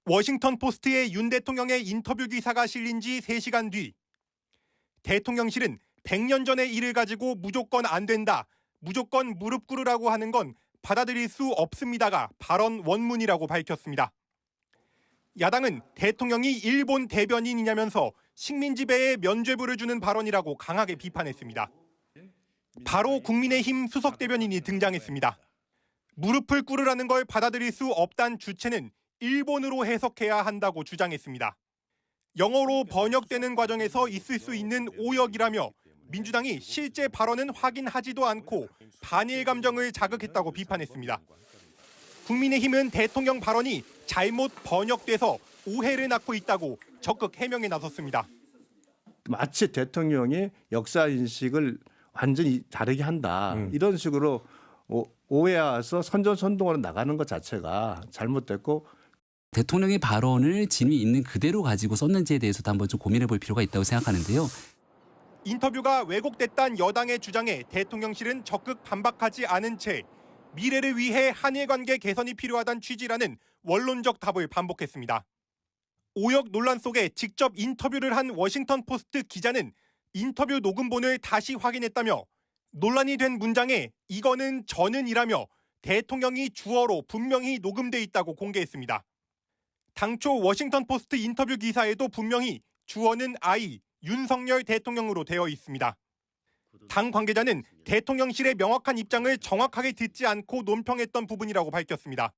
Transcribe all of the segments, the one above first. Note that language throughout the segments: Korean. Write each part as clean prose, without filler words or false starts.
워싱턴 포스트의 윤 대통령의 인터뷰 기사가 실린 지 3시간 뒤 대통령실은 100년 전의 일을 가지고 무조건 안 된다, 무조건 무릎 꿇으라고 하는 건 받아들일 수 없습니다가 발언 원문이라고 밝혔습니다. 야당은 대통령이 일본 대변인이냐면서 식민 지배에 면죄부를 주는 발언이라고 강하게 비판했습니다. 바로 국민의힘 수석 대변인이 등장했습니다. 무릎을 꿇으라는 걸 받아들일 수 없단 주체는 일본으로 해석해야 한다고 주장했습니다. 영어로 번역되는 과정에서 있을 수 있는 오역이라며 민주당이 실제 발언은 확인하지도 않고 반일 감정을 자극했다고 비판했습니다. 국민의힘은 대통령 발언이 잘못 번역돼서 오해를 낳고 있다고 적극 해명에 나섰습니다. 마치 대통령이 역사 인식을 완전히 다르게 한다. 이런 식으로 오해해서 선전선동으로 나가는 것 자체가 잘못됐고, 대통령의 발언을 진위 있는 그대로 가지고 썼는지에 대해서도 한번 좀 고민해 볼 필요가 있다고 생각하는데요. 인터뷰가 왜곡됐다는 여당의 주장에 대통령실은 적극 반박하지 않은 채 미래를 위해 한일 관계 개선이 필요하다는 취지라는 원론적 답을 반복했습니다. 오역 논란 속에 직접 인터뷰를 한 워싱턴 포스트 기자는 인터뷰 녹음본을 다시 확인했다며 논란이 된 문장에 이거는 저는이라며 대통령이 주어로 분명히 녹음돼 있다고 공개했습니다. 당초 워싱턴 포스트 인터뷰 기사에도 분명히 주어는 I, 윤석열 대통령으로 되어 있습니다. 당 관계자는 대통령실의 명확한 입장을 정확하게 듣지 않고 논평했던 부분이라고 밝혔습니다.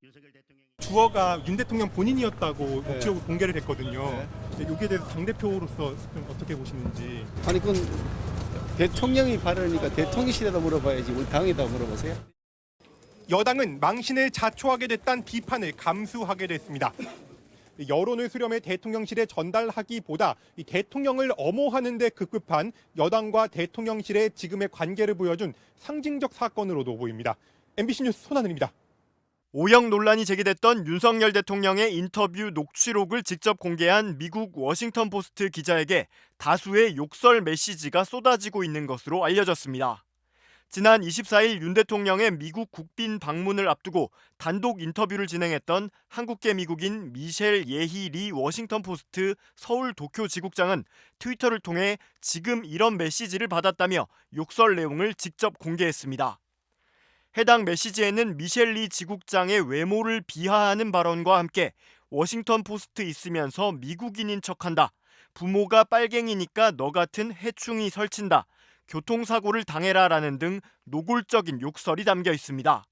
주어가 윤 대통령 본인이었다고 녹취록을 공개를 했거든요. 여기에 대해서 당대표로서 어떻게 보시는지. 아니 그건 대통령이 발언이니까 대통령실에다 물어봐야지 우리 당에다 물어보세요. 여당은 망신을 자초하게 됐다는 비판을 감수하게 됐습니다. 여론을 수렴해 대통령실에 전달하기보다 이 대통령을 엄호하는 데 급급한 여당과 대통령실의 지금의 관계를 보여준 상징적 사건으로도 보입니다. MBC 뉴스 손하늘입니다. 오역 논란이 제기됐던 윤석열 대통령의 인터뷰 녹취록을 직접 공개한 미국 워싱턴 포스트 기자에게 다수의 욕설 메시지가 쏟아지고 있는 것으로 알려졌습니다. 지난 24일 윤 대통령의 미국 국빈 방문을 앞두고 단독 인터뷰를 진행했던 한국계 미국인 미셸 예희 리 워싱턴 포스트 서울 도쿄 지국장은 트위터를 통해 지금 이런 메시지를 받았다며 욕설 내용을 직접 공개했습니다. 해당 메시지에는 미셸 리 지국장의 외모를 비하하는 발언과 함께 워싱턴 포스트 있으면서 미국인인 척한다. 부모가 빨갱이니까 너 같은 해충이 설친다. 교통사고를 당해라라는 등 노골적인 욕설이 담겨 있습니다.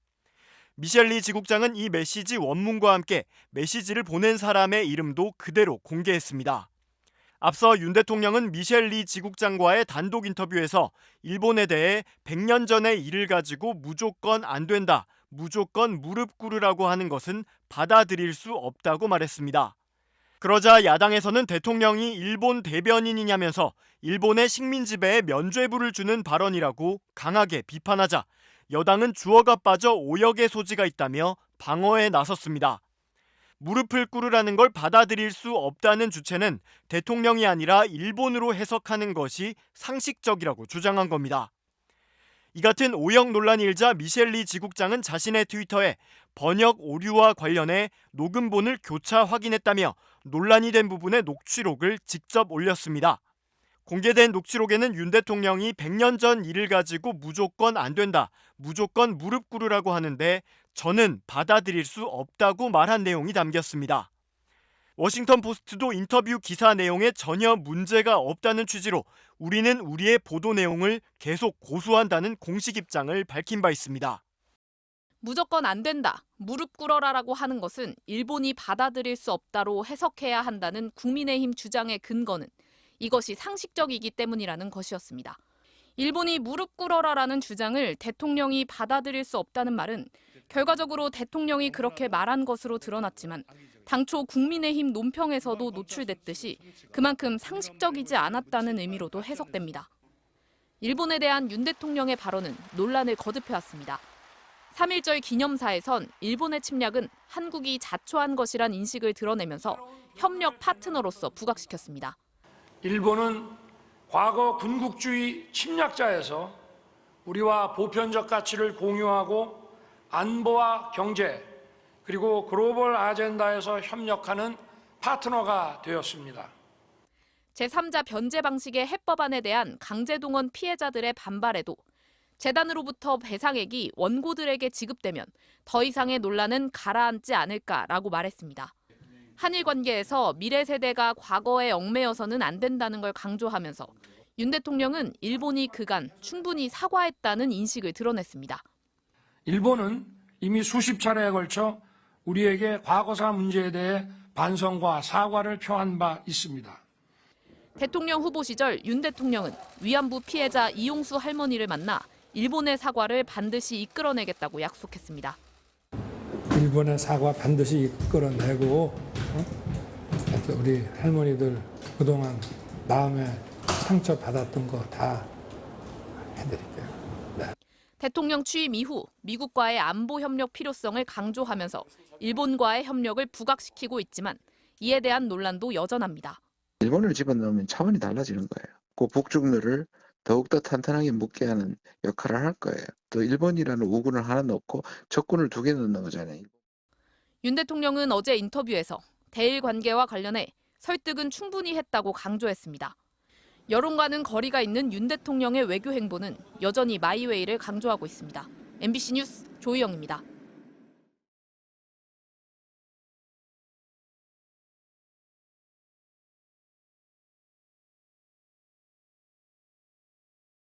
미셸 리 지국장은 이 메시지 원문과 함께 메시지를 보낸 사람의 이름도 그대로 공개했습니다. 앞서 윤 대통령은 미셸 리 지국장과의 단독 인터뷰에서 일본에 대해 100년 전의 일을 가지고 무조건 안 된다, 무조건 무릎 꿇으라고 하는 것은 받아들일 수 없다고 말했습니다. 그러자 야당에서는 대통령이 일본 대변인이냐면서 일본의 식민 지배에 면죄부를 주는 발언이라고 강하게 비판하자 여당은 주어가 빠져 오역의 소지가 있다며 방어에 나섰습니다. 무릎을 꿇으라는 걸 받아들일 수 없다는 주체는 대통령이 아니라 일본으로 해석하는 것이 상식적이라고 주장한 겁니다. 이 같은 오역 논란이 일자 미셸 리 지국장은 자신의 트위터에 번역 오류와 관련해 녹음본을 교차 확인했다며 논란이 된 부분의 녹취록을 직접 올렸습니다. 공개된 녹취록에는 윤 대통령이 100년 전 일을 가지고 무조건 안 된다, 무조건 무릎 꿇으라고 하는데 저는 받아들일 수 없다고 말한 내용이 담겼습니다. 워싱턴 포스트도 인터뷰 기사 내용에 전혀 문제가 없다는 취지로 우리는 우리의 보도 내용을 계속 고수한다는 공식 입장을 밝힌 바 있습니다. 무조건 안 된다, 무릎 꿇어라라고 하는 것은 일본이 받아들일 수 없다로 해석해야 한다는 국민의힘 주장의 근거는 이것이 상식적이기 때문이라는 것이었습니다. 일본이 무릎 꿇어라라는 주장을 대통령이 받아들일 수 없다는 말은 결과적으로 대통령이 그렇게 말한 것으로 드러났지만 당초 국민의힘 논평에서도 노출됐듯이 그만큼 상식적이지 않았다는 의미로도 해석됩니다. 일본에 대한 윤 대통령의 발언은 논란을 거듭해왔습니다. 3.1절 기념사에선 일본의 침략은 한국이 자초한 것이란 인식을 드러내면서 협력 파트너로서 부각시켰습니다. 일본은 과거 군국주의 침략자에서 우리와 보편적 가치를 공유하고 안보와 경제, 그리고 글로벌 아젠다에서 협력하는 파트너가 되었습니다. 제3자 변제 방식의 해법안에 대한 강제동원 피해자들의 반발에도 재단으로부터 배상액이 원고들에게 지급되면 더 이상의 논란은 가라앉지 않을까라고 말했습니다. 한일 관계에서 미래 세대가 과거에 얽매여서는 안 된다는 걸 강조하면서 윤 대통령은 일본이 그간 충분히 사과했다는 인식을 드러냈습니다. 일본은 이미 수십 차례에 걸쳐 우리에게 과거사 문제에 대해 반성과 사과를 표한 바 있습니다. 대통령 후보 시절 윤 대통령은 위안부 피해자 이용수 할머니를 만나 일본의 사과를 반드시 이끌어내겠다고 약속했습니다. 일본의 사과 반드시 이끌어내고 우리 할머니들 그동안 마음에 상처 받았던 거 다 해드릴게요. 네. 대통령 취임 이후 미국과의 안보 협력 필요성을 강조하면서 일본과의 협력을 부각시키고 있지만 이에 대한 논란도 여전합니다. 일본을 집어넣으면 차원이 달라지는 거예요. 그 북중로를 더욱더 탄탄하게 묶게 하는 역할을 할 거예요. 또 일본이라는 우군을 하나 넣고 적군을 2개 넣는 거잖아요. 윤 대통령은 어제 인터뷰에서 대일 관계와 관련해 설득은 충분히 했다고 강조했습니다. 여론과는 거리가 있는 윤 대통령의 외교 행보는 여전히 마이웨이를 강조하고 있습니다. MBC 뉴스 조희영입니다.